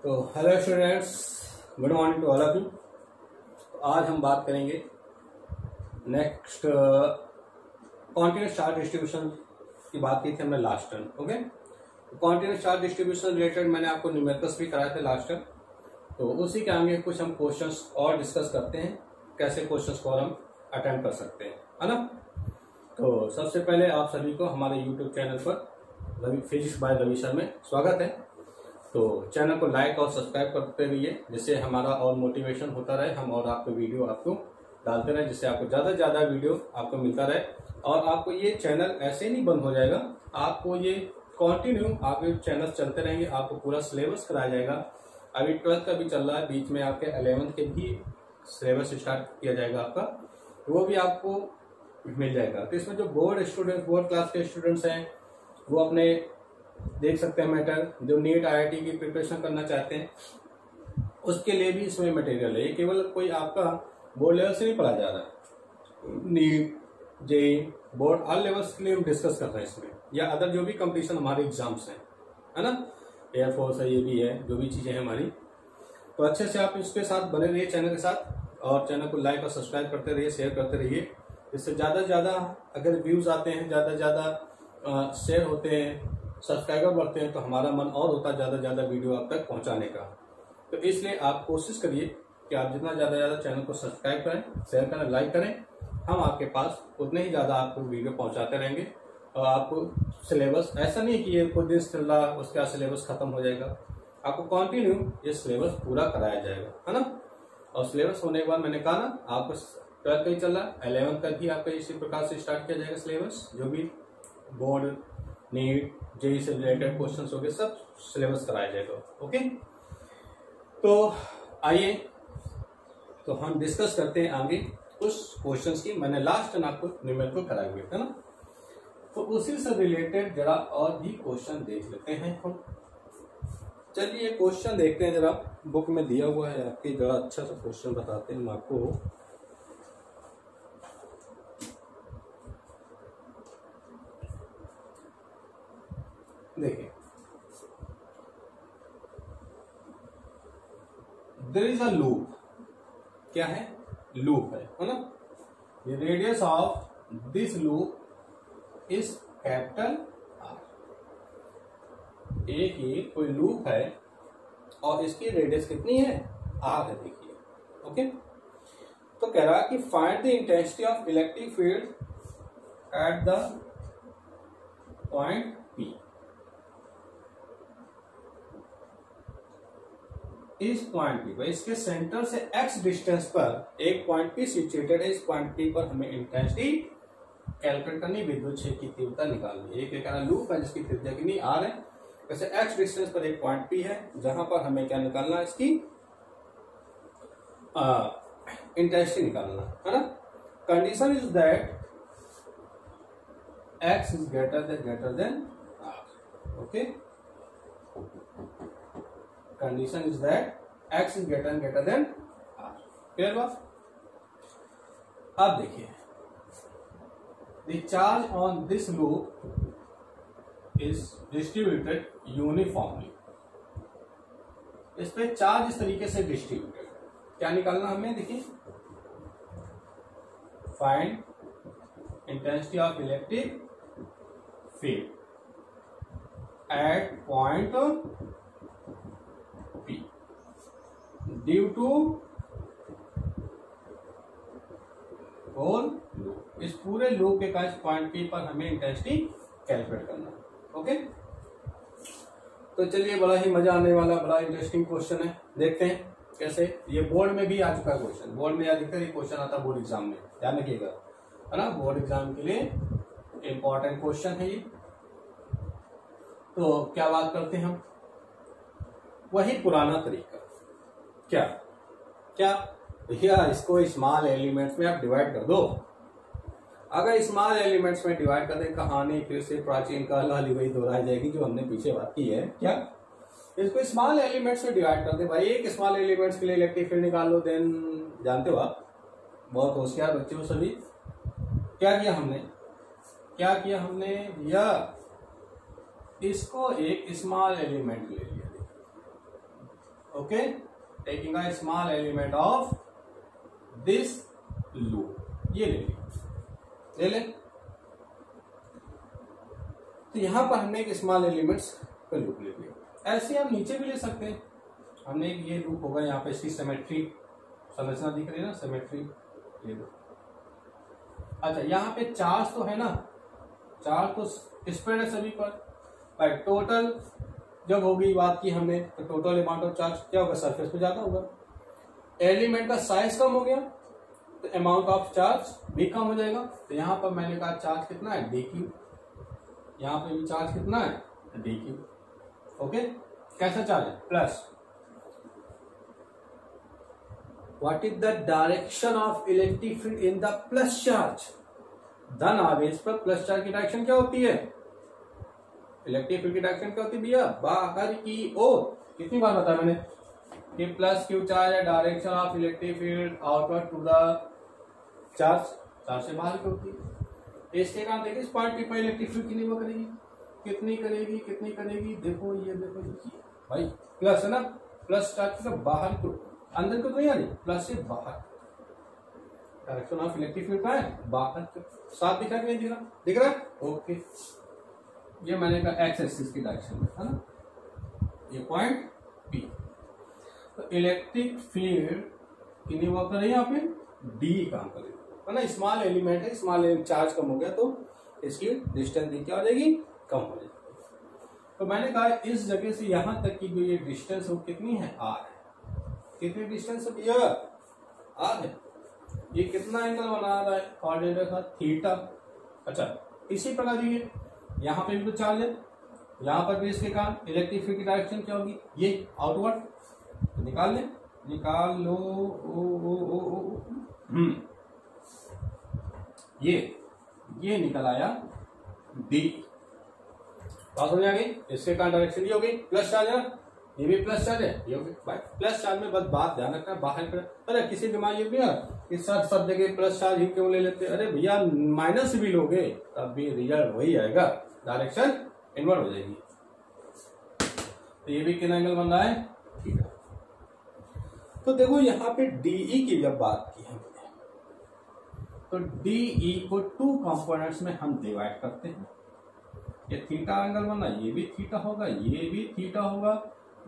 तो hello students, good morning to all of you. तो आज हम बात करेंगे नेक्स्ट कॉन्टिन्यूस चार्ज डिस्ट्रीब्यूशन की बात की थी हमने last term. Okay, continuous charge distribution related मैंने आपको न्यूमेरिकल्स भी कराए थे लास्ट टर्म। तो उसी के आगे कुछ हम क्वेश्चंस और डिस्कस करते हैं, कैसे क्वेश्चंस को हम अटेम्प्ट कर सकते हैं, है ना। तो सबसे पहले आप सभी को हमारे यूट्यूब चैनल पर फिजिक्स बाय रवि सर में स्वागत है। तो चैनल को लाइक और सब्सक्राइब करते रहिए, जिससे हमारा और मोटिवेशन होता रहे, हम और आपको वीडियो आपको डालते रहे, जिससे आपको ज़्यादा से ज़्यादा वीडियो आपको मिलता रहे। और आपको ये चैनल ऐसे नहीं बंद हो जाएगा, आपको ये कंटिन्यू आपके चैनल चलते रहेंगे, आपको पूरा सिलेबस कराया जाएगा। अभी 12th का भी चल रहा है, बीच में आपके 11th के भी सिलेबस स्टार्ट किया जाएगा आपका, वो भी आपको मिल जाएगा। तो इसमें जो बोर्ड क्लास के स्टूडेंट्स हैं वो अपने देख सकते हैं मैटर, जो नीट IIT की प्रिपरेशन करना चाहते हैं उसके लिए भी इसमें मटेरियल है। ये केवल कोई आपका बोर्ड लेवल से नहीं पढ़ा जा रहा है, NEET JEE board all levels के लिए हम डिस्कस कर रहे हैं इसमें, या अदर जो भी कंपटीशन हमारे एग्जाम्स हैं, है ना, एयरफोर्स है, ये भी है, जो भी चीजें हैं हमारी। तो अच्छे से आप इसके साथ बने रहिए चैनल के साथ, और चैनल को लाइक और सब्सक्राइब करते रहिए, शेयर करते रहिए। इससे ज़्यादा से ज़्यादा अगर व्यूज़ आते हैं, ज़्यादा से ज़्यादा शेयर होते हैं, सब्सक्राइबर बढ़ते हैं, तो हमारा मन और होता है ज़्यादा से ज़्यादा वीडियो आप तक पहुंचाने का। तो इसलिए आप कोशिश करिए कि आप जितना ज़्यादा ज़्यादा चैनल को सब्सक्राइब करें, शेयर करें, लाइक करें। हम आपके पास उतने ही ज़्यादा आपको वीडियो पहुंचाते रहेंगे। और आपको सिलेबस ऐसा नहीं कि ये कुछ दिन चल रहा उसके बाद सिलेबस खत्म हो जाएगा, आपको कंटिन्यू ये सिलेबस पूरा कराया जाएगा, है ना। और सिलेबस होने के बाद मैंने कहा ना, आपको 12th का ही चल रहा है, 11th का भी आपका इसी प्रकार से स्टार्ट किया जाएगा सिलेबस। जो भी बोर्ड नीट जेई से रिलेटेड क्वेश्चन हो गए, सब सिलेबस कराया जाएगा। ओके, तो आइए तो हम डिस्कस करते हैं आगे उस क्वेश्चंस की। मैंने लास्ट टाइम आपको न्यूमेरिकल कराए हुए थे ना, तो उसी से रिलेटेड जरा और भी क्वेश्चन देख लेते हैं हम। चलिए क्वेश्चन देखते हैं, जरा बुक में दिया हुआ है आपकी, जरा अच्छा सा क्वेश्चन बताते हैं हम आपको। देखिए, देयर इज अ लूप। क्या है? लूप है ना। The radius of this loop is capital R। एक ही कोई लूप है और इसकी रेडियस कितनी है? R है। देखिए, ओके। तो कह रहा है कि find the intensity of electric field at the point P। इस पॉइंट P पर, इसके सेंटर से x डिस्टेंस पर एक पॉइंट P सिचुएटेड है। इस पॉइंट P पर हमें इंटेंसिटी कैलकुलेट करनी, विद्युत क्षेत्र की तीव्रता निकालनी। एक एक लूप है जिसकी त्रिज्या कितनी R है, वैसे x डिस्टेंस पर एक पॉइंट P है जहां पर हमें क्या निकालना है, इसकी इंटेंसिटी निकालना है ना। Condition is that x is greater than R। Okay, condition is that x is greater than R। Clear बात। अब देखिए, the charge on this loop is distributed uniformly. इस पे चार्ज इस तरीके से डिस्ट्रीब्यूटेड। क्या निकालना हमें? देखिए, find intensity of electric field at point P due to whole loop. इस पूरे लूप के कारण पॉइंट P पर हमें इंटेंसिटी कैलकुलेट करना है। ओके, तो चलिए, बड़ा ही मजा आने वाला, बड़ा इंटरेस्टिंग क्वेश्चन है। देखते हैं कैसे। ये बोर्ड में भी आ चुका है क्वेश्चन, बोर्ड में अधिकतर ये क्वेश्चन आता है बोर्ड एग्जाम में, ध्यान रखिएगा, है ना। बोर्ड एग्जाम के लिए इंपॉर्टेंट क्वेश्चन है ये। तो क्या बात करते हैं हम, वही पुराना तरीका। क्या क्या भैया, इसको स्मॉल एलिमेंट्स में आप डिवाइड कर दो। अगर स्मॉल एलिमेंट्स में डिवाइड कर दें, कहानी फिर से प्राचीन काल वाली वही दोहराई जाएगी जो हमने पीछे बात की है। क्या, इसको स्मॉल एलिमेंट्स में डिवाइड कर दे भाई, एक स्मॉल एलिमेंट्स के लिए इलेक्ट्रिक फील्ड निकाल लो। देन जानते हो आप, बहुत होशियार बच्चे हो सभी। क्या किया हमने भैया, इसको एक स्मॉल एलिमेंट ले लिया, okay, taking a small element of this loop, ये ले ले। तो यहां पर हमने एक स्मॉल एलिमेंट्स का लूप ले लिया। ऐसे हम नीचे भी ले सकते हैं। हमने एक ये लूप होगा, यहाँ पे इसकी सिमेट्री संरचना दिख रही है ना, सिमेट्री ये दो। अच्छा, यहाँ पे चार्ज तो है ना, चार्ज तो स्प्रेड है सभी पर। भाई टोटल जब होगी बात की हमने, तो टोटल अमाउंट ऑफ चार्ज क्या होगा, सरफेस पे ज्यादा होगा। एलिमेंट का साइज कम हो गया तो अमाउंट ऑफ चार्ज भी कम हो जाएगा। तो यहाँ पर मैंने कहा चार्ज कितना है, डी क्यू। यहाँ पे भी चार्ज कितना है, डी क्यू। ओके, कैसा चार्ज है, plus. What is the direction of electric field in the plus charge. धन आवेश पर प्लस चार्ज की डायरेक्शन क्या होती है, इलेक्ट्रिक फील्ड की डायरेक्शन क्या होती है भैया, बाहर की ओर। कितनी बार बताया मैंने कि प्लस क्यू चार्ज है, direction of electric field outward to the charge, charge से बाहर की होती है। इसके कारण देखिए इस पार्ट पर इलेक्ट्रिक फील्ड कितनी वो करेगी, कितनी करेगी, कितनी करेगी, देखो ये देखो, देखिए भाई प्लस है ना, प्लस चार्ज का बाहर को, अंदर को तो नहीं आ रही, प्लस से बाहर। डायरेक्शन ऑफ इलेक्ट्रिक फील्ड का है बाहर, साथ दिख रहा है, नहीं दिख रहा, दिख रहा है। ओके, ये मैंने कहा एक्स एक्सिस की डायरेक्शन में है ना, ये पॉइंट पी। तो इलेक्ट्रिक फील्ड कितनी वर्क कर रही है यहाँ पे, डी काम कर रही है ना। स्मॉल एलिमेंट है, स्मॉल चार्ज कम हो गया तो इसकी डिस्टेंस क्या हो जाएगी, कम हो जाएगी। तो मैंने कहा इस जगह से यहां तक की जो ये डिस्टेंस वो कितनी है, आर है। कितनी डिस्टेंस है भैया, आर है। ये कितना एंगल बना रहा है, कोऑर्डिनेटर का थीटा। अच्छा, इसी प्रकार देखिए यहाँ पे भी तो चार्ज है, यहाँ पर भी इसके कारण इलेक्ट्रिक फील्ड की डायरेक्शन क्या होगी, ये आउटवर्ड। तो निकाल ले, निकाल लो। ये निकल आया डी। बात समझ आ गई, इसके कारण डायरेक्शन ये हो गई, प्लस चार्ज है, ये भी प्लस चार्ज है, ये हो गई। भाई प्लस चार्ज में बस बात ध्यान रखना, बाहर कर, अरे किसी दिमाग ये भी इस साथ सब जगह प्लस चार्ज ही क्यों ले लेते, अरे भैया माइनस भी लोगे तब भी रिजल्ट वही आएगा, डायरेक्शन इनवर्ट हो जाएगी। तो ये भी कितना एंगल बन रहा है, थीटा। तो देखो यहाँ पे डीई की जब बात की हमने, तो डीई को टू कंपोनेंट्स में हम डिवाइड करते हैं। ये थीटा एंगल बना, ये भी थीटा होगा, ये भी थीटा होगा।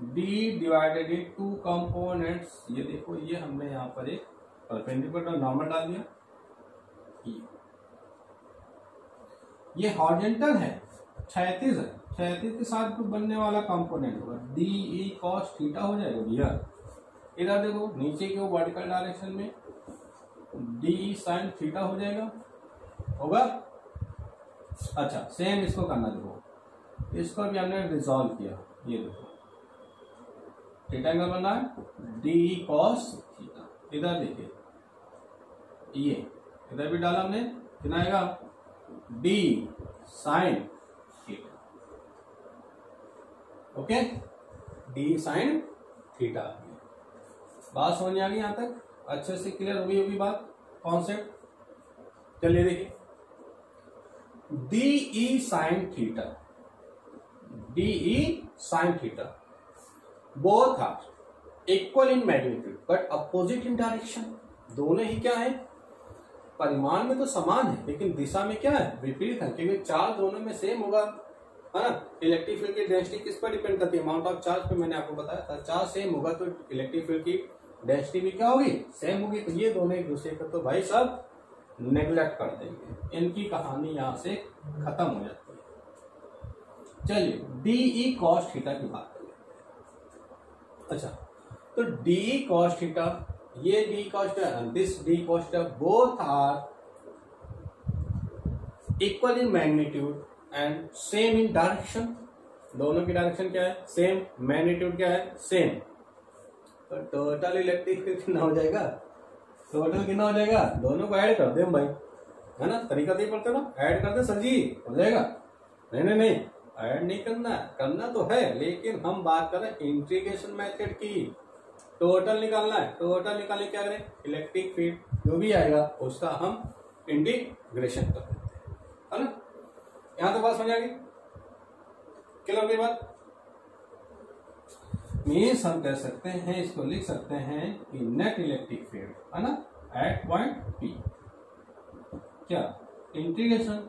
D divided in two components. ये देखो, ये हमने यहाँ पर एक परपेंडिकुलर नॉर्मल डाल दिया, ये हॉरिजॉन्टल है, क्षैतिज है, क्षैतिज के साथ जो बनने वाला कंपोनेंट होगा डीई कॉस थीटा हो जाएगा भैया। इधर देखो नीचे की वर्टिकल डायरेक्शन में डी साइन थीटा हो जाएगा, होगा। अच्छा, सेम इसको करना, देखो इसको भी हमने रिजॉल्व किया, ये देखो थीटा एंगल बना है डी कॉस थीटा। इधर देखिए, ये इधर भी डाला हमने, कितना आएगा, D sine theta. Okay, D sine theta. बात समझ आ गई यहां तक, अच्छे से क्लियर हो गई होगी बात, कॉन्सेप्ट। चलिए देखिए, d E sine theta, d E sine theta both are equal in magnitude but opposite in direction. दोनों ही क्या है, परिमाण में तो समान है लेकिन दिशा में क्या है, विपरीत है, क्योंकि चार्ज दोनों में सेम होगा, है ना। इलेक्ट्रिक फील्ड की डेंसिटी किस पर डिपेंड करती है, अमाउंट ऑफ चार्ज पे मैंने आपको बताया था। चार्ज सेम होगा तो इलेक्ट्रिक फील्ड की डेंसिटी भी क्या होगी, सेम होगी। तो ये दोनों एक दूसरे को तो भाई सब नेग्लेक्ट कर देंगे, इनकी कहानी यहां से खत्म हो जाती है। चलिए डीई कॉस थीटा की बात करें। अच्छा, तो डीई कॉस थीटा, ये d cos theta, this d cos theta both are equal in magnitude and same in direction. दोनों की डायरेक्शन क्या है, सेम, मैग्नीट्यूड क्या है, सेम। तो टोटल इलेक्ट्रिक फील्ड कितना हो जाएगा, टोटल कितना हो जाएगा, दोनों को ऐड कर दे हम भाई, है ना। तरीका नहीं पड़ता ना, ऐड कर दे सर जी, हो जाएगा। नहीं, ऐड नहीं करना, करना तो है लेकिन हम बात कर रहे हैं इंटीग्रेशन मेथड की। टोटल निकालना है, टोटल निकालने क्या करें, इलेक्ट्रिक फील्ड जो भी आएगा उसका हम इंटीग्रेशन कर देते हैं, है ना। यहां तो बात समझ आ गई, क्लियर हो गई बात। मीन्स हम कह सकते हैं, इसको लिख सकते हैं कि नेट इलेक्ट्रिक फील्ड है ना एट पॉइंट पी क्या integration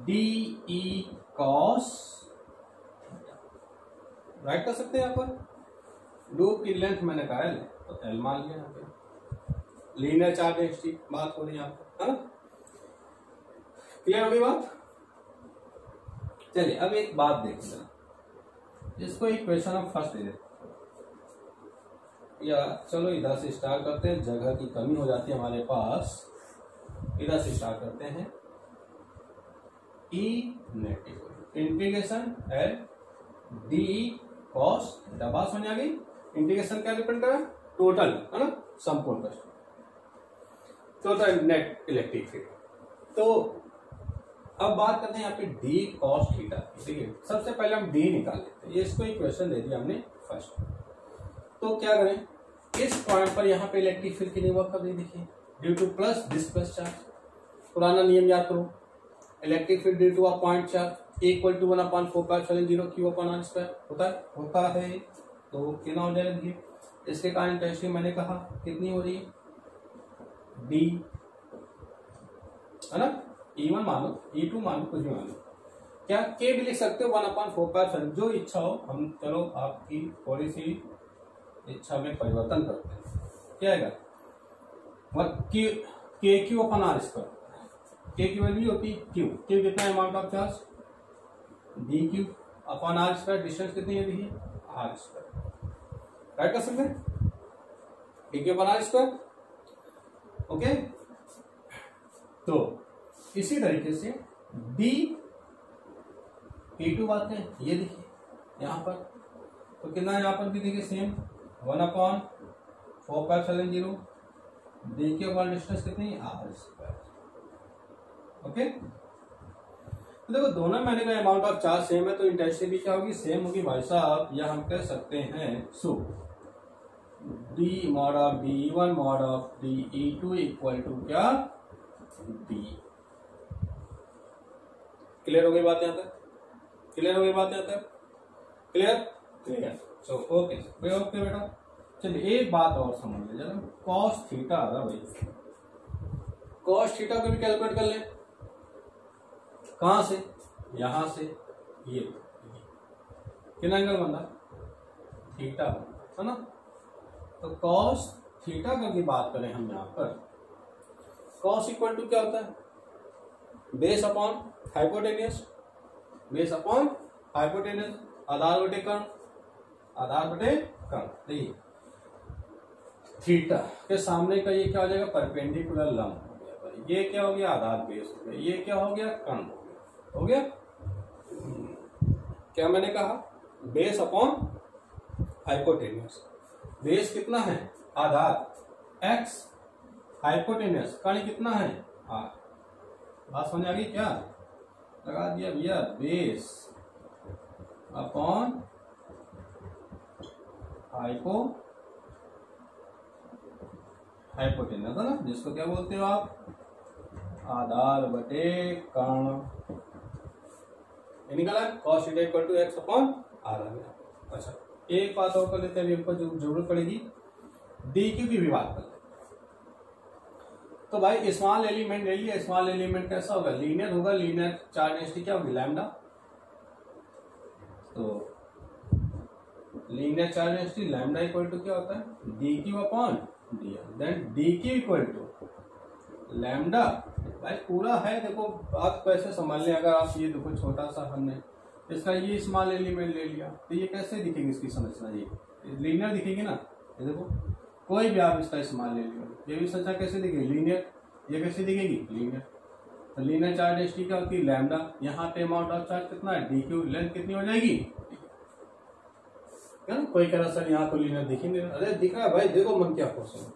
D E cos, right कर सकते हैं यहाँ पर। लूप की लेंथ मैंने कहा एल, तो एल मान लिया यहाँ पे। लीनियर चार्ज डेंसिटी बात हो रही है यहाँ पे, है ना। क्लियर हो गई बात। चलिए अब एक बात देख लेना, इसको एक क्वेश्चन हम फर्स्ट दे देते, या चलो इधर से स्टार्ट करते हैं, जगह की कमी हो जाती है हमारे पास। इधर से स्टार्ट करते हैं। E net integration L D cos theta, बात समझ आ गई। इंटीग्रेशन क्या डिपेंड कर रहा है, टोटल है ना, संपूर्ण कष्ट, टोटल नेट इलेक्ट्रिक फील्ड। तो अब बात करते हैं यहाँ पे डी कॉस थीटा, ठीक है। सबसे पहले हम डी निकाल लेते हैं, ये इसको एक क्वेश्चन दे दिया हमने फर्स्ट। तो क्या करें, इस पॉइंट पर यहाँ पे इलेक्ट्रिक फील्ड कितनी वर्क कर रही, देखिए due to plus this plus charge. पुराना नियम याद करो, electric field due to a point charge equal to 1/4π0 Q upon r square होता है। तो कितना हो जाएगा, देखिए इसके कारण इंटेंसिटी मैंने कहा कितनी हो रही है, डी है ना, E1 मानो E2 मानो कुछ भी मानो, क्या K भी लिख सकते हो 1/4π, जो इच्छा हो। हम चलो आपकी थोड़ी सी इच्छा में परिवर्तन करते हैं, क्या आएगा के क्यू अपन आर स्क्वायर। के की वैल्यू होती है क्यू, क्यू कितना है amount of charge, d Q upon r square, distance कितनी है देखिए आर स्क्वायर, राइट कर सकते हैं, d Q upon r square. Okay, तो इसी तरीके से डी E2 बात है, ये देखिए यहाँ पर, तो कितना यहाँ पर भी देखिए सेम 1/4π0 डी क्यू अपन डिस्टेंस कितनी आर स्क्वायर। ओके, तो देखो दोनों मैंने का अमाउंट ऑफ चार्ज सेम है, तो इंटेंसिटी भी क्या होगी, सेम होगी भाई साहब। या हम कह सकते हैं so D mod of D one mod of D two equal to क्या डी। क्लियर हो गई बात यहाँ तक, क्लियर हो गई बात यहाँ तक, clear clear. So okay okay बेटा, चलिए एक बात और समझ ले जरा, कॉस थीटा आ रहा भाई, कॉस थीटा को भी कैलकुलेट कर लें। कहां से, यहां से, ये कितना एंगल बन रहा, थीटा है ना। तो कॉस थीटा का की बात करें हम यहां पर, कॉस इक्वल टू क्या होता है, base upon hypotenuse, base upon hypotenuse, आधार बटे कर्ण, आधार बटे कर्ण। देखिए थीटा के सामने का ये क्या हो जाएगा, परपेंडिकुलर लंब हो गया, ये क्या हो गया आधार बेस हो गया, ये क्या हो गया कर्ण हो गया। क्या मैंने कहा, बेस अपॉन हाइपोटेनियस, बेस कितना है आधार x, हाइपोटेनियस कर्ण कितना है r। बात समझ आ गई क्या, लगा दिया भैया, बेस अपॉन हाइपोटेनियस है ना, जिसको क्या बोलते हो आप, आधार बटे कर्ण। निकला cos theta equal to x upon r आ गया। अच्छा एक बात और कर लेते हैं, हमको जरूरत पड़ेगी डी क्यू की भी बात कर लेते। तो भाई स्मॉल एलिमेंट ले लिया, स्मॉल एलिमेंट कैसा होगा, लीनियर होगा, लीनियर चार्ज डेंसिटी क्या होगी लैम्डा। तो linear charge density lambda equal to क्या होता है, d Q upon D r, then d Q equal to lambda. भाई पूरा है, देखो आप कैसे समझ लें, अगर आप ये देखो छोटा सा हमने इसका ये स्मॉल एलिमेंट ले लिया, तो ये कैसे दिखेंगे, इसकी समझना ये लीनियर दिखेंगे ना, ये देखो कोई भी आप इसका स्मॉल एलिमेंट, ये भी सच्चा कैसे दिखेगी लीनियर, ये कैसे दिखेगी लीनियर। तो लीनियर चार्ज डेंसिटी क्या होती है लैम्डा, यहाँ पे अमाउंट ऑफ चार्ज कितना है डी क्यू, लेंथ कितनी हो जाएगी, है ना। कोई कह रहा सर यहाँ तो लीनियर दिखेंगे, अरे दिख रहा है भाई, देखो मन क्या क्वेश्चन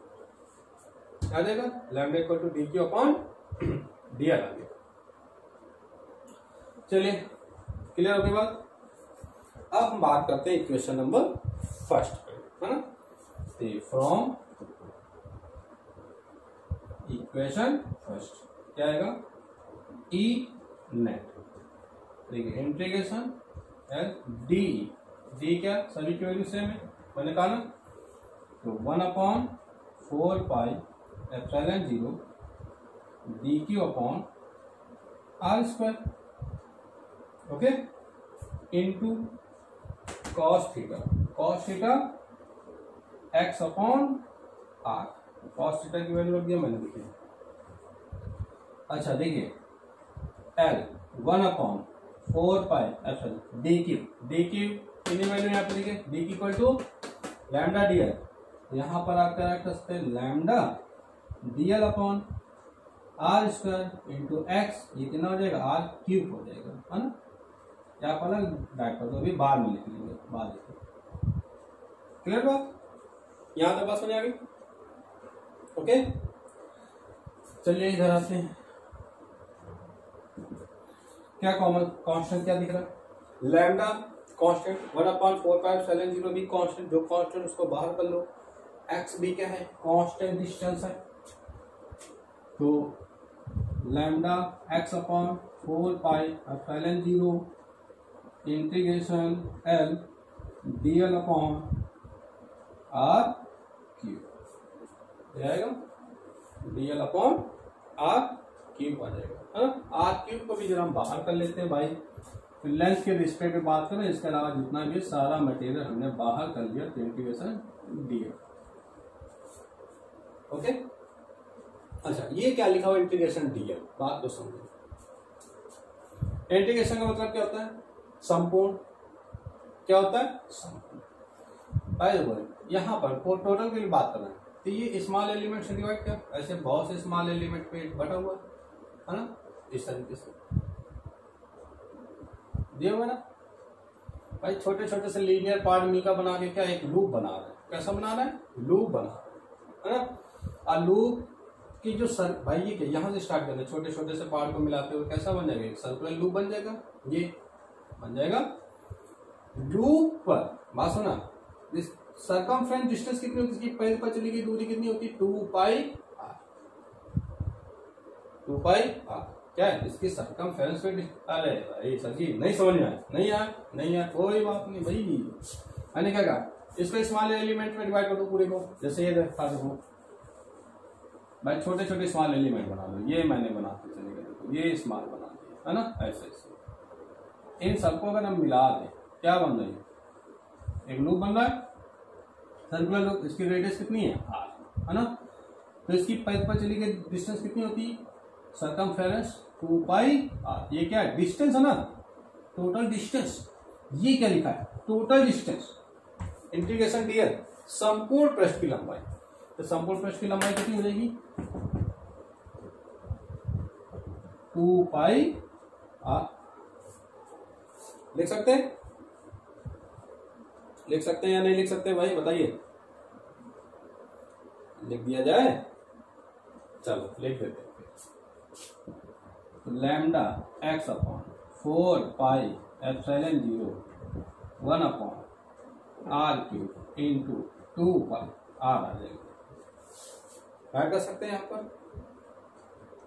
क्या देगा, lambda equal to D Q upon D R आ गया। चलिए क्लियर हो गई बात। अब हम बात करते हैं इक्वेशन नंबर फर्स्ट, है ना। फ्रॉम इक्वेशन फर्स्ट क्या आएगा, ई नेट, देखिए इंटीग्रेशन एल डी डी क्या सभी की वैल्यू सेम है, मैंने कहा ना। तो 1/4 pi epsilon 0 d Q upon are square, okay, into cos theta x upon r. Cos theta की वैल्यू रख दिया मैंने, देखिए। अच्छा देखिए L 1/4 pi epsilon d Q कितनी वैल्यू यहाँ पे देखिए, डी की equal to lambda d L, यहाँ पर आप क्या रख सकते हैं lambda d L upon are square into x, ये कितना हो जाएगा आर क्यूब हो जाएगा, है ना। यहाँ पर डायरेक्ट कर दो, अभी बाद में लिख लेंगे, बाद में। क्लियर बात, यहाँ तक बात समझ आ गई, ओके। चलिए इधर आते हैं, क्या कॉमन कांस्टेंट क्या दिख रहा है, लैम्डा कांस्टेंट 1/4 पाई एप्सिलॉन 0 भी कांस्टेंट, जो कांस्टेंट उसको बाहर कर लो। एक्स भी क्या है कांस्टेंट डिस्टेंस है, तो lambda X upon 4 pi epsilon 0 integration L D L upon R cube जाएगा, D L upon R cube आ जाएगा, है ना। आर क्यूब को भी जरा हम बाहर कर लेते हैं भाई, तो लेंथ के रिस्पेक्ट में बात करें, इसके अलावा जितना भी सारा मटेरियल हमने बाहर कर लिया, तो इंटीग्रेशन डी एल, ओके। अच्छा ये क्या लिखा हुआ इंटीग्रेशन डी एल, बात तो समझो। इंटीग्रेशन का मतलब क्या होता है, संपूर्ण, क्या होता है संपूर्ण। यहाँ पर टोटल के लिए बात कर रहे हैं, तो ये स्मॉल एलिमेंट से डिवाइड किया, ऐसे बहुत से स्मॉल एलिमेंट पे बटा हुआ है ना, इस तरीके से दिया हुआ ना भाई। छोटे छोटे से लीनियर पार्ट मिलकर बना के क्या एक लूप बना रहे हैं, कैसा बना रहे हैं, लूप बना रहे हैं, है ना। और लूप की जो सर भाई ये क्या, यहाँ से स्टार्ट करते हैं, छोटे छोटे से पार्ट को मिलाते हुए कैसा बन जाएगा, एक सर्कुलर लूप बन जाएगा, ये बन जाएगा। लूप पर बात सुना, सरकमफ्रेंस डिस्टेंस कितनी होती है, इसकी पहले पर चली गई दूरी कितनी होती है, 2 पाई आर। 2 पाई आर क्या है, इसकी सरकमफ्रेंस पे, अरे भाई सर जी नहीं समझ में आया, नहीं आया कोई बात नहीं भाई। मैंने क्या कहा, इसको स्मॉल एलिमेंट में डिवाइड कर दो पूरे को, जैसे ये देखा देखो भाई, छोटे छोटे स्मॉल एलिमेंट बना दो, ये मैंने बनाते चले गए, देखो ये स्मॉल बना दिया, है ना, ऐसे ऐसे। इन सबको अगर हम मिला दें क्या बन रही है, एक लूप बन रहा है, सर्कुलर लूप। इसकी रेडियस कितनी है आर, है ना। तो इसकी पैर पर चली गई डिस्टेंस कितनी होती है, सरकमफेरेंस 2 पाई आर। ये क्या है डिस्टेंस है ना, टोटल डिस्टेंस। ये क्या लिखा है, टोटल डिस्टेंस इंटीग्रेशन डीएल, संपूर्ण पृष्ठ की लंबाई। तो संपूर्ण पृष्ठ की लंबाई कितनी हो जाएगी, 2 पाई आर। लिख सकते हैं, लिख सकते हैं या नहीं लिख सकते भाई बताइए, लिख दिया जाए, चलो लिख देते हैं। तो lambda X upon 4 pi epsilon 0 1/r³ into 2 pi R आ जाएगा। क्या कर सकते हैं यहाँ पर,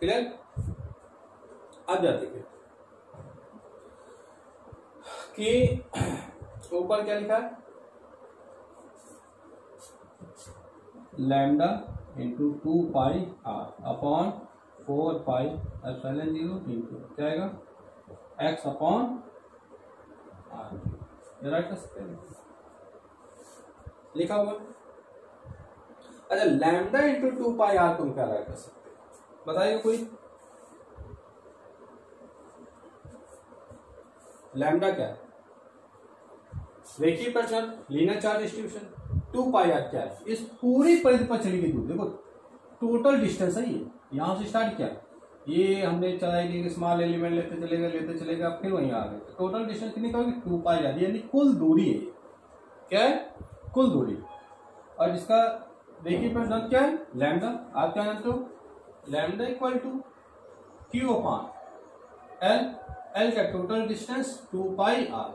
क्लियर। अब जा देखिए कि ऊपर क्या लिखा है, lambda into 2 pi r upon 4 pi epsilon 0 into क्या आएगा एक्स अपॉन आर, ये राइट कर सकते हैं, लिखा हुआ। अच्छा लैम्डा इंटू 2 पाई आर तुम क्या राइट कर सकते हैं, बताइए कोई। लैम्डा क्या है, रेखीय प्रसरण, linear charge distribution. 2 pi r क्या है, इस पूरी परिधि पर चली गई दूर, देखो टोटल डिस्टेंस है ये, यहां से स्टार्ट किया, ये हमने चलाई कि स्मॉल एलिमेंट लेते चले गए, अब फिर वहीं आ गए। टोटल डिस्टेंस कितनी कहोगे, 2 पाई आर, यानी कुल दूरी है, क्या है कुल दूरी। और इसका देखिए प्रसरण क्या है, लैम्डा। आप क्या जानते हो, lambda equal to Q upon L. L का टोटल डिस्टेंस 2 पाई आर,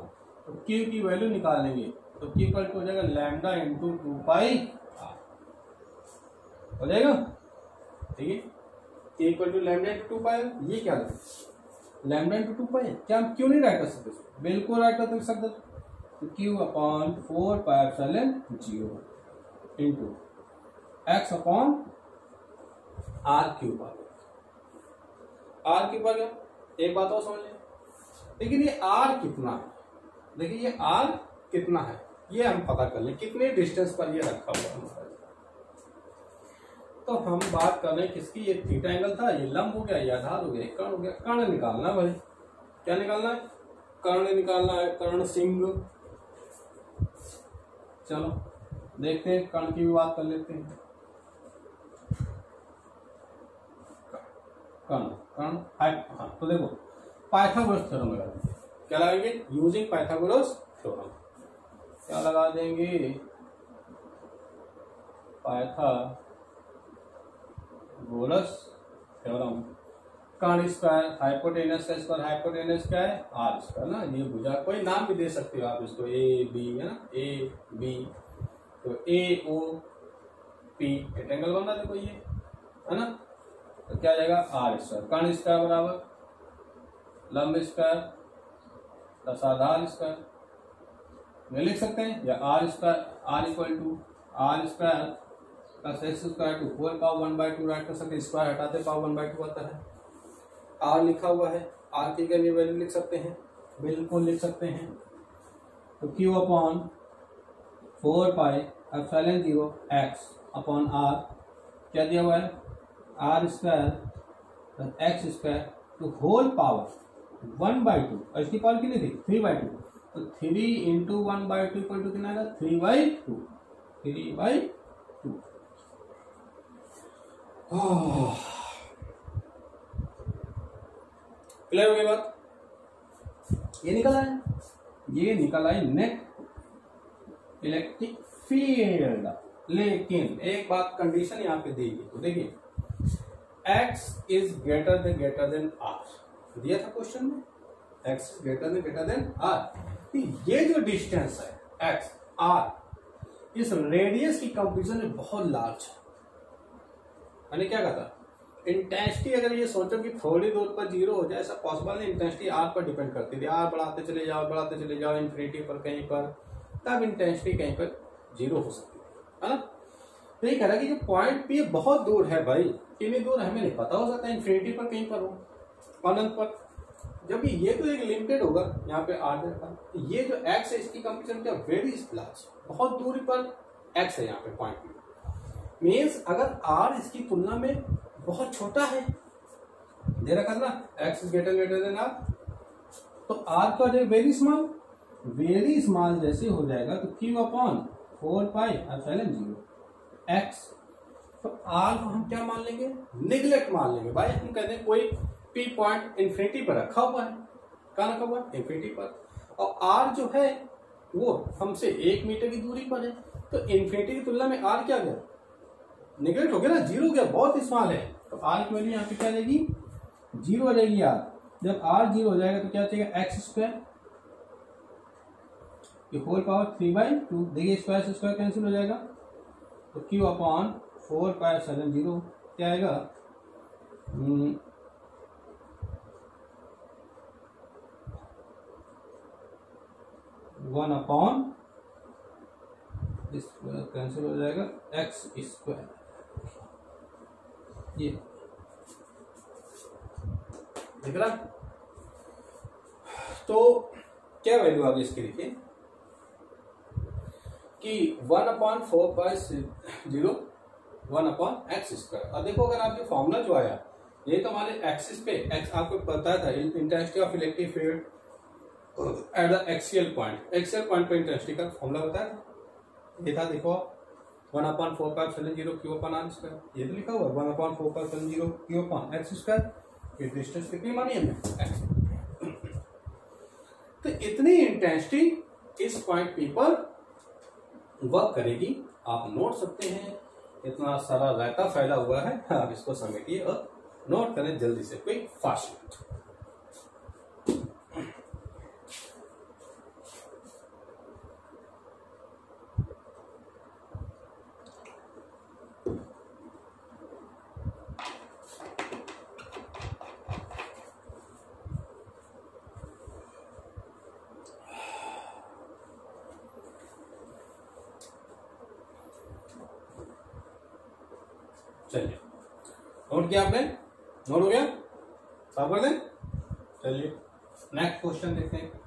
तो क्यू की वैल्यू निकाल लेंगे, तो क्यू इक्वल टू हो जाएगा लैम्डा इंटू 2 पाई आर हो जाएगा, ठीक है। Q equal to lambda into 2 pi, ये क्या लैम्डा इंटू 2 पाई, क्या हम क्यों नहीं राइट कर सकते, बिल्कुल राइट कर सकते। तो Q upon 4 pi epsilon 0 into X upon R cube आ गया। आर क्यूब आ गया। एक बात और समझ लें, लेकिन ये आर कितना है, देखिए ये आर कितना है ये हम पता कर लें, कितने डिस्टेंस पर ये रखा हुआ है हमारा। तो हम बात कर रहे हैं किसकी, ये थीटा एंगल था, ये लंब हो गया, ये आधार हो गया, कर्ण हो गया। कर्ण निकालना भाई, क्या निकालना है, कर्ण निकालना है, कर्ण सिंह। चलो देखते हैं, कर्ण की भी बात कर लेते हैं। कर्ण कर्ण हाँ, तो देखो पाइथागोरस थ्योरम लगा देंगे। क्या लगाएंगे, यूजिंग पाइथागोरस थ्योरम। क्या लगा देंगे, पाइथागोरस थ्योरम। कर्ण स्क्वायर हाइपोटेनस का स्क्वायर, हाइपोटेनस क्या है, आर स्क्वायर ना। ये भुजा, कोई नाम भी दे सकते हो आप इसको, ए बी है ना, ए बी, तो ए ओ पी एंगल बन रहा, देखो ये है ना। तो क्या जाएगा, आर स्क्वायर। कर्ण स्क्वायर बराबर लंब स्क्वायर प्लस आधार स्क्वायर, ये लिख सकते हैं, या r square, r equal to r square plus x square to 4 power 1/2 right कर सकते हैं। स्क्वायर हटाते पावर 1/2 आता है। आर लिखा हुआ है, आर की क्या वैल्यू लिख सकते हैं, बिल्कुल लिख सकते हैं। तो Q upon 4 pi epsilon 0 x upon r, क्या दिया हुआ है, r square plus x square to whole power 1/2, और इसकी पावर कितनी थी, 3/2। तो 3 इंटू 1/2 इक्वल टू कितना आएगा, 3/2, 3/2। क्लियर हो गई बात, ये निकल आया, ये निकल आई नेट इलेक्ट्रिक फील्ड। लेकिन एक बात कंडीशन यहाँ पे दी गई, तो देखिए x is greater than r दिया था क्वेश्चन में, x ग्रेटर देन r। तो ये जो डिस्टेंस है x r, इस रेडियस की कंपेरिजन में बहुत लार्ज है। मैंने क्या कहा था, इंटेंसिटी अगर ये सोचो कि थोड़ी दूर पर जीरो हो जाए, ऐसा पॉसिबल नहीं। इंटेंसिटी आर पर डिपेंड करती थी, आर बढ़ाते चले जाओ इन्फिनिटी पर कहीं पर, तब इंटेंसिटी कहीं पर जीरो हो सकती है ना। तो ये कह रहा है कि जो पॉइंट पी बहुत दूर है भाई, कितनी दूर हमें नहीं पता, हो सकता है इन्फिनिटी पर कहीं पर हो, अनंत पर। जब ये तो एक लिमिटेड होगा, यहाँ पे आर का, ये जो एक्स है इसकी कंपेरिजन क्या, वेरी लार्ज, बहुत दूरी पर एक्स है यहाँ पे पॉइंट पी। मीन्स अगर आर इसकी तुलना में बहुत छोटा है, दे रखा ना एक्स ग्रेटर देन आर, तो आर का जो वेरी स्मॉल जैसे हो जाएगा, तो Q upon 4 pi epsilon 0 x. तो आर को हम क्या मान लेंगे, निगलेक्ट मान लेंगे भाई। हम कहते हैं कोई पी पॉइंट इन्फिनिटी पर रखा हुआ है, कहाँ रखा हुआ है, इन्फिनिटी पर, और आर जो है वो हमसे 1 मीटर की दूरी पर है। तो इन्फिनिटी की तुलना में आर क्या गया, निगलेक्ट हो गया ना, जीरो गया, बहुत स्मॉल है। तो आर की वैल्यू यहाँ पे क्या जाएगी, 0 हो जाएगी आर। जब आर 0 हो जाएगा तो क्या चाहिए, एक्स स्क्वायर होल पावर 3/2, देखिए स्क्वायर से स्क्वायर कैंसिल हो जाएगा। तो क्यू अपॉन 4 पाई एप्सिलॉन 0 क्या आएगा, 1 अपॉन स्क्वायर कैंसिल हो जाएगा, एक्स स्क्वायर। ये दिख रहा, तो क्या वैल्यू आ गई इसकी, देखिए कि 1/4/0 1/x²। अब देखो अगर आप ये फॉर्मूला जो आया, ये तो हमारे एक्सिस पे एक्स, आपको पता था intensity of electric field at the axial point पे इंटेंसिटी का फॉर्मूला बताया था, ये था देखो 1/4/0 Q/r², ये तो लिखा हुआ 1/4/0 Q/x²। ये डिस्टेंस कितनी मानी हमने, x। तो इतनी इंटेंसिटी इस पॉइंट पी पर वर्क करेगी, आप नोट सकते हैं। इतना सारा रायता फैला हुआ है, आप इसको समेटिए और नोट करें जल्दी से, क्विक फास्ट। चलिए नोट किया आपने, नोट हो गया, साफ कर दें। चलिए नेक्स्ट क्वेश्चन देखते हैं।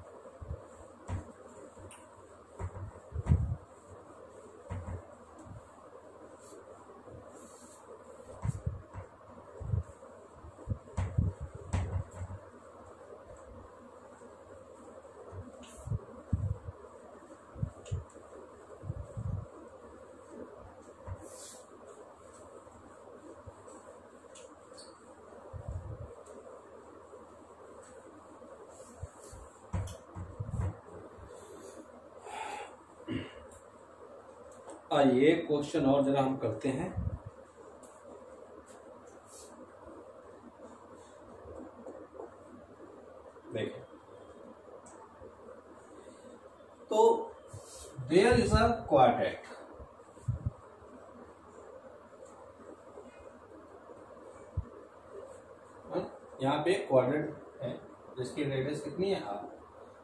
आइए क्वेश्चन और जरा हम करते हैं। देखिए तो देयर इज अ क्वाड्रेट, यहाँ पे क्वाड्रेट है जिसकी रेडियस कितनी है r।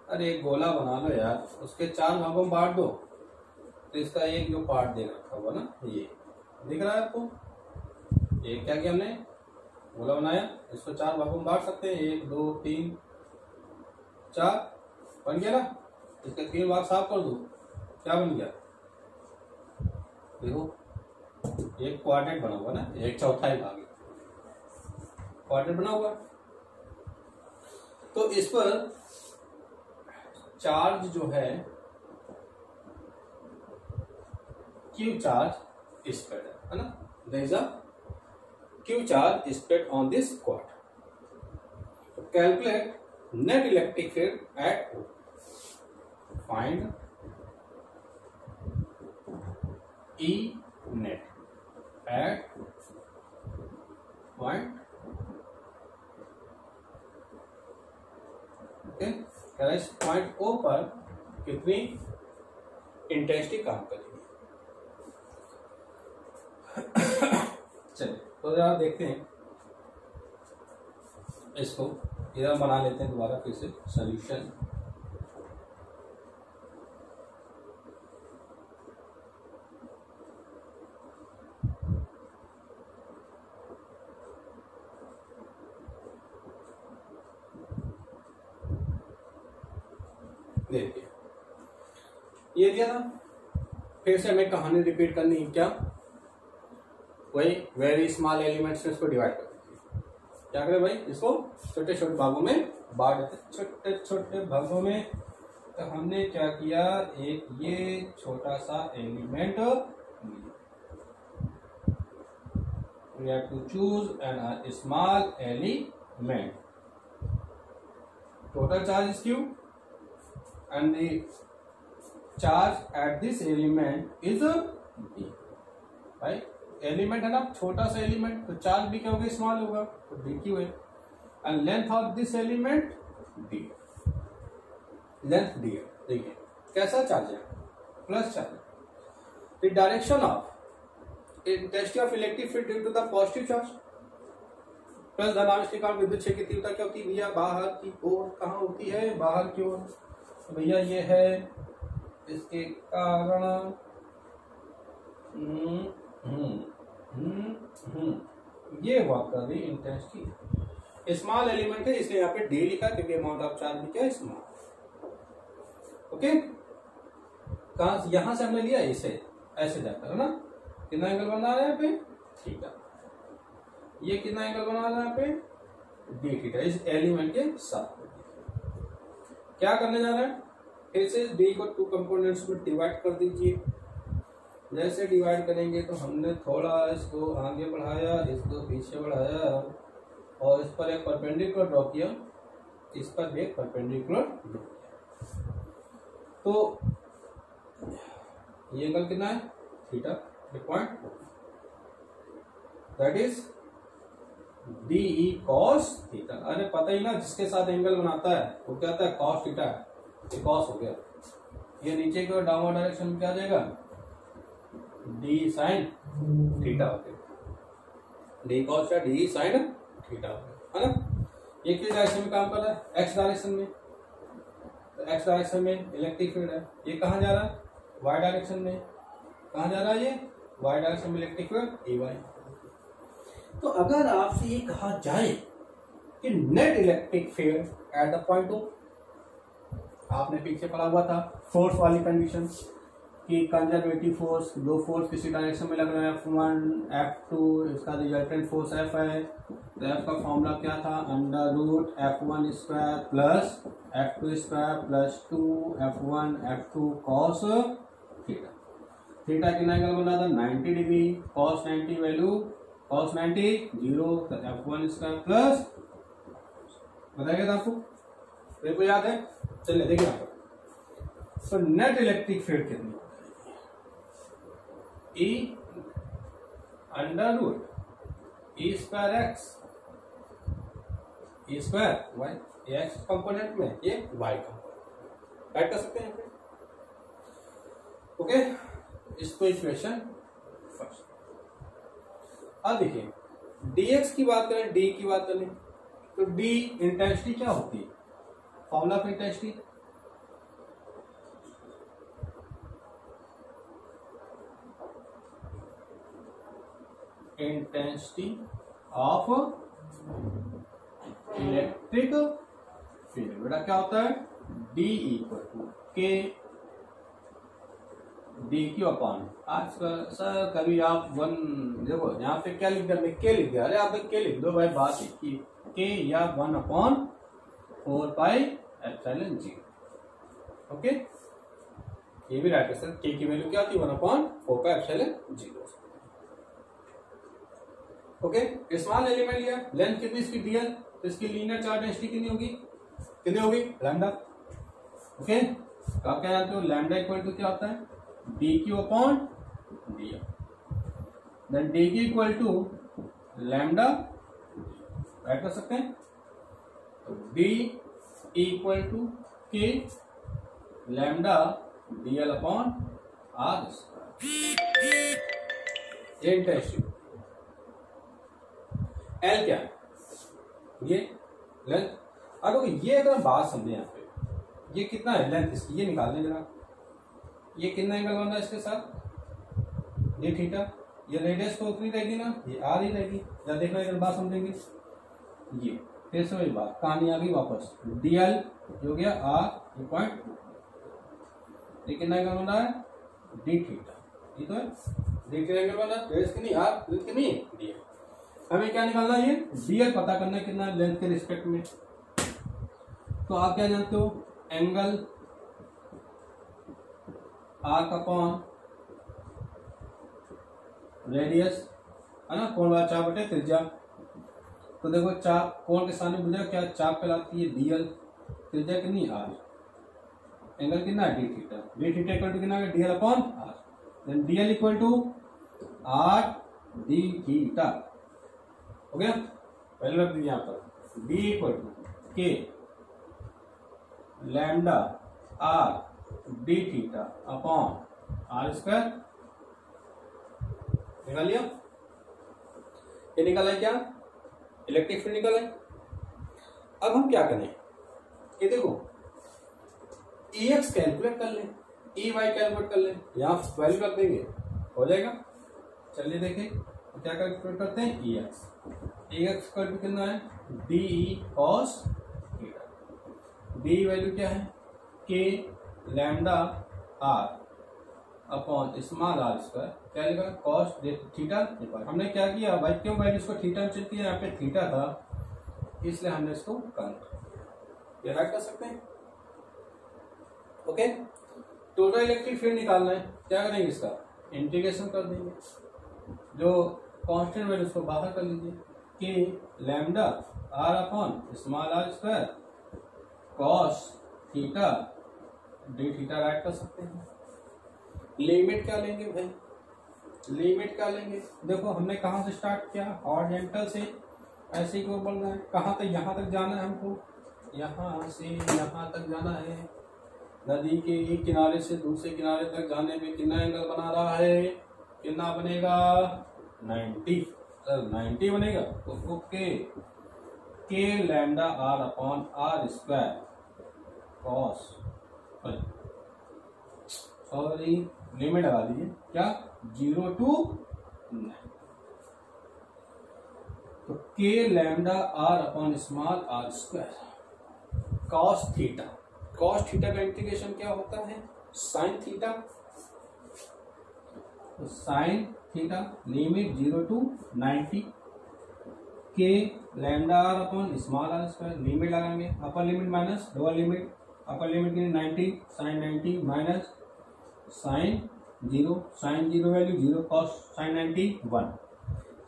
अरे एक गोला बना लो यार, उसके 4 भागों में बांट दो तो इसका एक जो पार्ट दे रखा होगा ना, ये दिख रहा है आपको। ये क्या किया हमने, गोला बनाया, इसको 4 भागों में बांट सकते हैं, 1 2 3 4 बन गया ना। इसके 3 भाग साफ कर दो, क्या बन गया, देखो एक क्वाड्रेट बना हुआ ना, 1/4 भाग क्वाड्रेट बना हुआ। तो इस पर चार्ज जो है Q charge spread है ना, there is a Q charge spread on this quad. So calculate net electric field at O. Find E net at point, okay, इस पॉइंट O पर कितनी इंटेंसिटी काम करेगी। चलिए तो जरा देखते हैं इसको, इधर बना लेते हैं दोबारा फिर से सॉल्यूशन। देखिए ये दिया था, फिर से हमें कहानी रिपीट करनी है, क्या वही वेरी स्मॉल एलिमेंट्स में इसको डिवाइड कर दीजिए। क्या करें भाई, इसको छोटे छोटे भागों में बांट देते, छोटे छोटे भागों में। तो हमने क्या किया, एक ये छोटा सा element, we have to choose a small element. Total charge is Q and the charge at this element is B. भाई एलिमेंट है ना, छोटा सा एलिमेंट, तो चार्ज भी क्या होगा, स्मॉल होगा, तो डी क्यू है। And length of this element D, length D है। देखिए कैसा चार्ज है, plus charge. The direction of intensity of electric field due to the positive charge plus धनावेश के कारण विद्युत क्षेत्र की तीव्रता क्या होती है भैया, बाहर की ओर। कहाँ होती है, बाहर की ओर। तो भैया ये है, इसके कारण ये हुआ कर रही इंटेंसिटी। स्मॉल एलिमेंट है इसलिए यहाँ पे डी लिखा, क्योंकि अमाउंट ऑफ चार्ज भी क्या है, स्मॉल। ओके, कहां से, यहां से हमने लिया इसे, ऐसे जाकर है ना। कितना एंगल बना रहा है यहाँ पे, थीटा। ये कितना एंगल बना रहा है यहाँ पे, डी थीटा, इस एलिमेंट के साथ। क्या करने जा रहा है, फिर से डी को 2 कंपोनेंट्स में डिवाइड कर दीजिए। जैसे डिवाइड करेंगे तो हमने थोड़ा इसको आगे बढ़ाया, इसको पीछे बढ़ाया, और इस पर एक परपेंडिकुलर ड्रॉ किया, इस पर भी एक परपेंडिकुलर ड्रॉ किया। तो ये एंगल कितना है, theta, point, that is D E cos theta. अरे पता ही ना, जिसके साथ एंगल बनाता है वो क्या होता है, कॉस थीटा है, ये कॉस हो गया। ये नीचे की ओर डाउनवर्ड डायरेक्शन में क्या आ जाएगा, डी साइन थीटा हो गया, डी कॉस या डी साइन थीटा हो गया, है ना। ये किस डायरेक्शन में काम कर रहा है, एक्स डायरेक्शन में। तो एक्स डायरेक्शन में इलेक्ट्रिक फील्ड है, ये कहाँ जा रहा है, वाई डायरेक्शन में। कहाँ जा रहा है ये, वाई डायरेक्शन में इलेक्ट्रिक फील्ड ए वाई। तो अगर आपसे ये कहा जाए कि net electric field at the point O, आपने पीछे पढ़ा हुआ था फोर्स वाली कंडीशन कि कंजर्वेटिव फोर्स, दो फोर्स किसी डायरेक्शन में लग रहे हैं, F1 F2, इसका रिजल्टेंट फोर्स F है। तो F का फॉर्मूला क्या था, under root F1 square plus F2 square plus 2 F1 F2 cos theta. Theta कितना एंगल बना था 90 डिग्री, कॉस 90 वैल्यू कॉस 90 0, तो F1 स्क्वायर प्लस बताया था आपको, देखो याद है, चलिए देखिए यहाँ पर। तो नेट इलेक्ट्रिक फील्ड कितनी E under root E square x, E square Y, ये एक्स कंपोनेंट में, ये वाई कंपोनेंट, ऐड कर सकते हैं। ओके, इसको इक्वेशन फर्स्ट। अब देखिए dx की बात करें, d की बात करें, तो d इंटेंसिटी क्या होती है, formula of intensity intensity of electric field, बेटा क्या होता है D इक्वल टू के डी क्यू अपॉन। आज सर कभी आप वन देखो यहाँ पे क्या लिख दिया, के लिख दिया, अरे आप के लिख दो भाई, बात है कि के या 1/4πε0। ओके, ये भी राइट है सर, के की वैल्यू क्या थी 1/4πε0। ओके, स्मॉल एलिमेंट लिया, लेंथ कितनी इसकी डीएल, तो इसकी लीनियर चार्ज डेंसिटी कितनी होगी लैम्डा। ओके, तो आप क्या जानते हो लैम्डा इक्वल टू क्या होता है d Q upon d L, then d Q equal to lambda, right कर सकते हैं, तो d equal to K lambda d L upon are square. ये इंटेंसिटी एल क्या है, ये लेंथ। अगर ये अगर बात समझे यहाँ पे, ये कितना है लेंथ इसकी, ये निकाल लें जरा, ये कितना एंगल बन रहा है इसके साथ, ये थीटा, ये रेडियस तो उतनी रहेगी ना, ये आर ही रहेगी। या देखना इधर बात समझेंगे, ये फिर से वही बात कहानी आ गई वापस, डी एल हो गया आर ये पॉइंट, ये कितना एंगल बन रहा है डी थीटा, ये तो है डी थीटा एंगल बन रहा है, रेडियस कितनी आर, कितनी डी एल। हमें क्या निकालना है, ये डी एल पता करना है कितना लेंथ के रिस्पेक्ट में। तो आप क्या जानते हो एंगल आर का अपॉन रेडियस है ना, कोण वाला चाप बटे त्रिज्या। तो देखो चाप कोण के सामने मिल जाए क्या, चाप कहलाती है डी एल, त्रिज्या कितनी आर, एंगल कितना है d theta, d theta equal to कितना है d L upon r, then d L equal to r d theta. हो गया, पहले रख दीजिए यहाँ पर d equal to K lambda r d theta upon are square. निकाल लिया, ये निकाला है क्या इलेक्ट्रिक फील्ड निकाला है। अब हम क्या करें, ये देखो ई एक्स कैलकुलेट कर लें, ई वाई कैलकुलेट कर लें, यहाँ वैल्यू कर देंगे हो जाएगा। चलिए देखें क्या कैलकुलेट करते हैं, ई एक्स का कितना है d E cos theta, d value क्या है K lambda are upon small are square, क्या लिखा कॉस थीटा। हमने क्या किया भाई, क्यों वैल्यू इसको थीटा में चेक किया, यहाँ पे थीटा था इसलिए हमने इसको कन्वर्ट, ये राइट कर सकते हैं। ओके, टोटल इलेक्ट्रिक फील्ड निकालना है, क्या करेंगे इसका इंटीग्रेशन कर देंगे, जो कांस्टेंट वैल्यू उसको बाहर कर लीजिए, कि lambda are upon small are square cos theta d theta right कर सकते हैं। लिमिट क्या लेंगे भाई, लिमिट क्या लेंगे, देखो हमने कहाँ से स्टार्ट किया हॉरिजॉन्टल से, ऐसे ही को बोल रहे हैं कहाँ तक, यहाँ तक जाना है हमको, यहाँ से यहाँ तक जाना है, नदी के एक किनारे से दूसरे किनारे तक जाने में कितना एंगल बना रहा है, कितना बनेगा 90, सर 90 बनेगा। तो okay, K lambda are upon are square cos, sorry limit लगा दीजिए क्या 0 to 9, तो K lambda are upon small are square cos theta. Cos theta का इंटीग्रेशन क्या होता है? Sine theta. तो sine theta limit 0 to 90 K lambda are upon small are square, limit लगाएंगे upper limit minus lower limit, upper limit के लिए 90 sine 90 minus sine 0, sine 0 value 0 cos sine 90 1,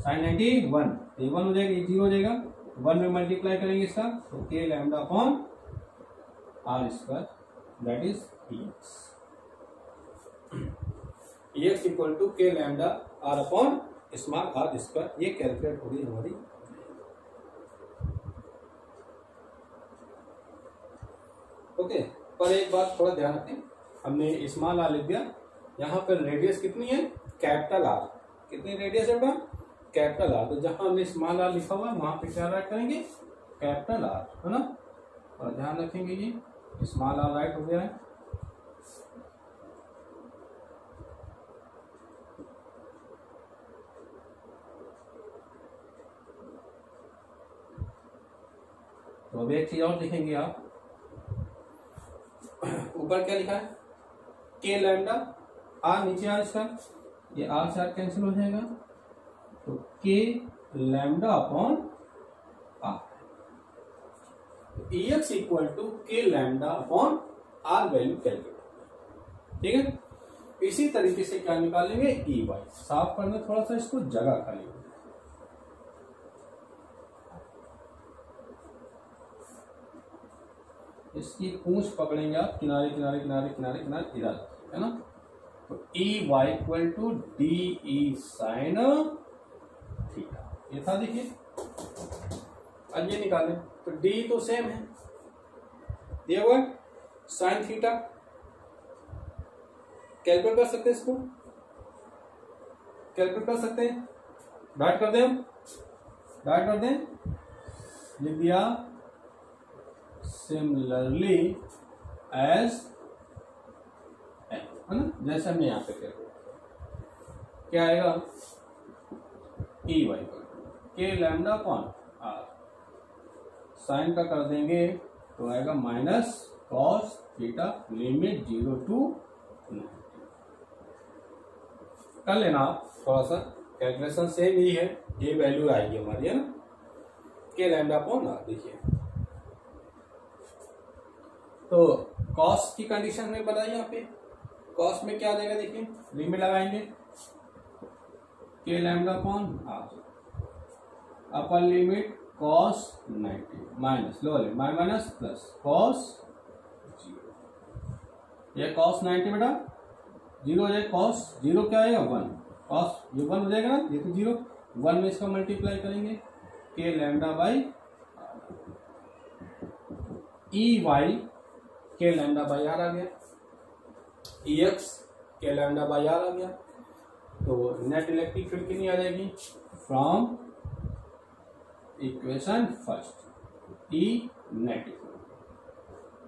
sign 90 1, ये 1 हो जाएगा, ये 0 हो जाएगा, 1 में मल्टीप्लाई करेंगे इसका, तो K lambda upon are square that is X. X equal to K lambda are upon small are square, ये कैलकुलेट होगी हमारी। ओके, पर एक बात थोड़ा ध्यान रखें, हमने स्मॉल आर लिख दिया, यहाँ पर रेडियस कितनी है? Capital R. कितनी रेडियस है बेटा? Capital R. तो जहां हमने स्मॉल आर लिखा हुआ है वहां पे क्या राइट करेंगे? कैपिटल आर, है ना? और ध्यान रखेंगे ये स्मॉल आर राइट हो गया है। तो अभी एक चीज और लिखेंगे आप, ऊपर क्या लिखा है? के लैम्डा आर, नीचे आर इसका, ये आर से आर कैंसिल हो जाएगा, तो K lambda upon R, X equal to K lambda upon R value calculate. ठीक है, इसी तरीके से क्या निकालेंगे? E Y. साफ करना थोड़ा सा इसको जगह खाली हो, इसकी पूंछ पकड़ेंगे आप, किनारे किनारे किनारे किनारे किनारे इधर, है ना? तो E Y equal to d E sine theta, ये था देखिए। अब ये निकालें तो डी तो सेम है दिया हुआ, साइन थीटा कैलकुलेट कर सकते हैं, इसको कैलकुलेट कर सकते हैं, डाइट कर दें, हम डाइट कर दें, लिख दिया सिमिलरली एज, है ना? जैसे हमने यहां पे क्या आएगा? ई Y K lambda upon are, sign का कर देंगे तो आएगा minus cos theta limit 0 to 90। कर लेना आप, थोड़ा सा कैलकुलेशन सेम ही है, ये वैल्यू आएगी हमारी, है ना? के लैम्डा अपॉन आर। देखिए तो कॉस की कंडीशन में बताइए, यहाँ पे कॉस में क्या आ जाएगा? देखिए लिमिट लगाएंगे K lambda upon r, upper limit cos 90 minus lower limit minus plus cos 0, ये कॉस 90 बेटा 0 हो जाएगा, कॉस 0 क्या आएगा? 1, कॉस ये 1 हो जाएगा ना, ये तो 0, 1 में इसका मल्टीप्लाई करेंगे K lambda by E Y, K lambda by r आ गया, E x K lambda by r आ गया। तो नेट इलेक्ट्रिक फील्ड कितनी आ जाएगी? From equation first, E net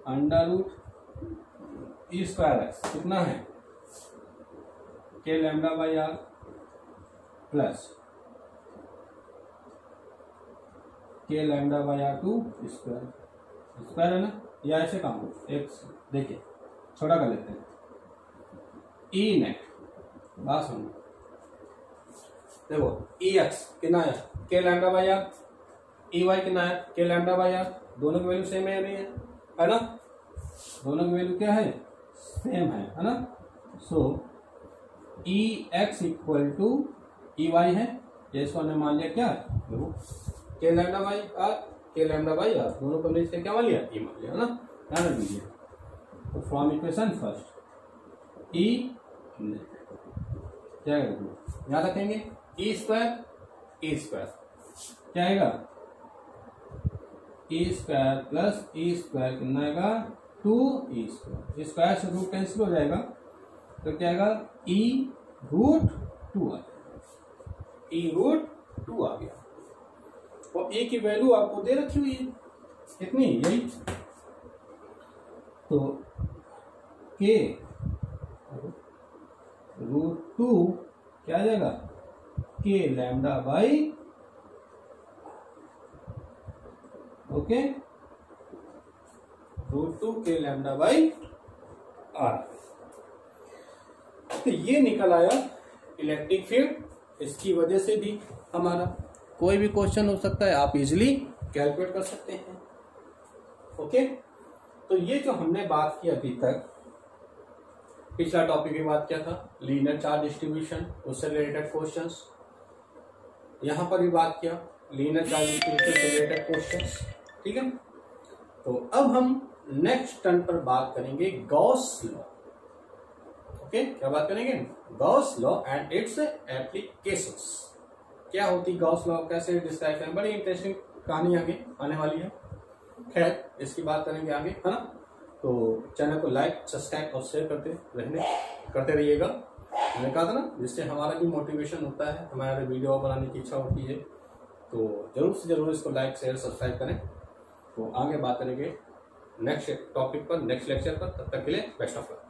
under root E square x कितना है? K lambda by r plus K lambda by r to square, square है ना, या ऐसे काम हो, एक देखिए छोटा कर लेते हैं, ई नेट, बात सुनो, देखो ई एक्स कितना है? K lambda by r, E Y कितना है? के लैम्डा बाई आर, दोनों की वैल्यू सेम है नहीं है ना? दोनों की वैल्यू क्या है? सेम है ना? So e x equal to e y है, ये इसको हमने मान लिया क्या? देखो के लैम्डा बाई आर, के लैम्डा बाई आर, दोनों को मिलकर क्या मान लिया? ई मान लिया, है ना? ध्यान रख दीजिए। तो फ्रॉम इक्वेशन फर्स्ट ई क्या याद रखेंगे? ई स्क्वायर क्या आएगा? E square plus E square कितना आएगा? 2 ई स्क्वायर, स्क्वायर से रूट कैंसिल हो जाएगा, तो क्या आएगा? ई रूट 2 आ जाएगा, ई रूट 2 आ गया। और ए की वैल्यू आपको दे रखी हुई है कितनी? यही, तो के रूट 2 क्या आ जाएगा? के lambda by okay, √2 k λ/r। तो ये निकल आया इलेक्ट्रिक फील्ड। इसकी वजह से भी हमारा कोई भी क्वेश्चन हो सकता है, आप इजीली कैलकुलेट कर सकते हैं। ओके, तो ये जो हमने बात की अभी तक, पिछला टॉपिक की बात किया था लीनियर चार्ज डिस्ट्रीब्यूशन, उससे रिलेटेड क्वेश्चंस, यहां पर भी बात किया लीनियर चार्ज डिस्ट्रीब्यूशन से रिलेटेड क्वेश्चंस। ठीक है, तो अब हम नेक्स्ट टर्न पर बात करेंगे गॉस लॉ। ओके, क्या बात करेंगे? Gauss law and it's applications. क्या होती गॉस लॉ, कैसे डिस्क्राइब करें, बड़ी इंटरेस्टिंग कहानी आगे आने वाली है। खैर, इसकी बात करेंगे आगे, है ना। तो चैनल को लाइक, सब्सक्राइब और शेयर करते रहिएगा। मैंने कहा था ना, जिससे हमारा भी मोटिवेशन होता है, हमारे वीडियो बनाने की इच्छा होती है। तो जरूर से जरूर इसको लाइक, शेयर, सब्सक्राइब करें। तो आगे बात करेंगे नेक्स्ट टॉपिक पर, नेक्स्ट लेक्चर पर। तब तक के लिए बेस्ट ऑफ लक।